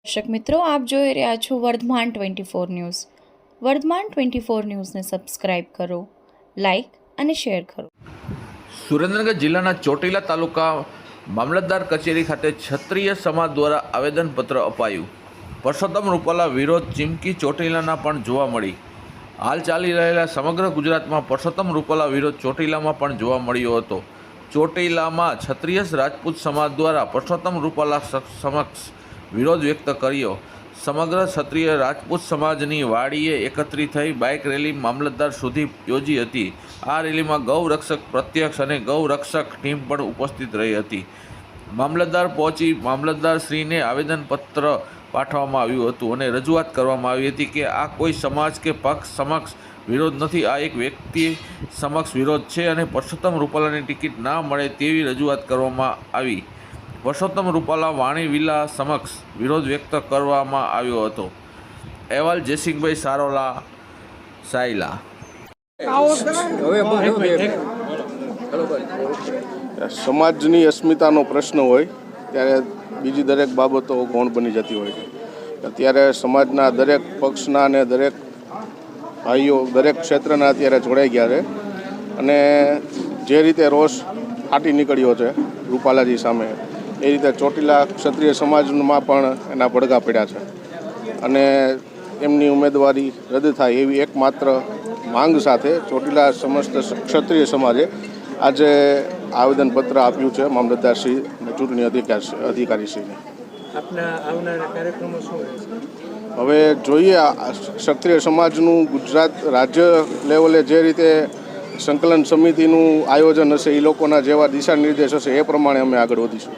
દર્શક મિત્રો, આપ જોઈ રહ્યા છો વર્ધમાન 24 ન્યૂઝ. વર્ધમાન 24 ન્યૂઝને સબસ્ક્રાઇબ કરો, લાઇક અને શેર કરો. સુરેન્દ્રનગર જિલ્લાના ચોટીલા તાલુકા મામલતદાર કચેરી ખાતે ક્ષત્રિય સમાજ દ્વારા આવેદનપત્ર અપાયું. પરસોત્તમ રૂપાલા વિરોધ ચીમકી ચોટીલાના પણ જોવા મળી. હાલ ચાલી રહેલા સમગ્ર ગુજરાતમાં પરસોત્તમ રૂપાલા વિરોધ ચોટીલામાં પણ જોવા મળ્યો હતો. ચોટીલામાં ક્ષત્રિય રાજપૂત સમાજ દ્વારા પરસોત્તમ રૂપાલા સમક્ષ વિરોધ વ્યક્ત કર્યો. સમગ્ર ક્ષત્રિય રાજપૂત સમાજની વાડીએ એકત્રિત થઈ બાઇક રેલી મામલતદાર સુધી યોજી હતી. આ રેલીમાં ગૌરક્ષક પ્રત્યક્ષ અને ગૌરક્ષક ટીમ પણ ઉપસ્થિત રહી હતી. મામલતદાર પહોંચી મામલતદારશ્રીને આવેદનપત્ર પાઠવવામાં આવ્યું હતું અને રજૂઆત કરવામાં આવી હતી કે આ કોઈ સમાજ કે પક્ષ સમક્ષ વિરોધ નથી, આ એક વ્યક્તિ સમક્ષ વિરોધ છે અને પરસોત્તમ રૂપાલાની ટિકિટ ના મળે તેવી રજૂઆત કરવામાં આવી. પરસોત્તમ રૂપાલા વાણી વિલા સમક્ષ વિરોધ વ્યક્ત કરવામાં આવ્યો હતો. અહેવાલ જયસિંહભાઈ સારોલા, સાયલા. સમાજની અસ્મિતાનો પ્રશ્ન હોય ત્યારે બીજી દરેક બાબતો ગૌણ બની જતી હોય છે. અત્યારે સમાજના દરેક પક્ષના અને દરેક ભાઈઓ દરેક ક્ષેત્રના અત્યારે જોડાઈ ગયા છે અને જે રીતે રોષ ફાટી નીકળ્યો છે રૂપાલાજી સામે, એ રીતે ચોટીલા ક્ષત્રિય સમાજમાં પણ એના પડઘા પડ્યા છે અને એમની ઉમેદવારી રદ થાય એવી એકમાત્ર માંગ સાથે ચોટીલા સમસ્ત ક્ષત્રિય સમાજે આજે આવેદનપત્ર આપ્યું છે મામલતદારશ્રી અને ચૂંટણી અધિકારીશ્રીને. હવે જોઈએ ક્ષત્રિય સમાજનું ગુજરાત રાજ્ય લેવલે જે રીતે સંકલન સમિતિનું આયોજન હશે, એ લોકોના જેવા દિશા નિર્દેશ હશે એ પ્રમાણે અમે આગળ વધીશું.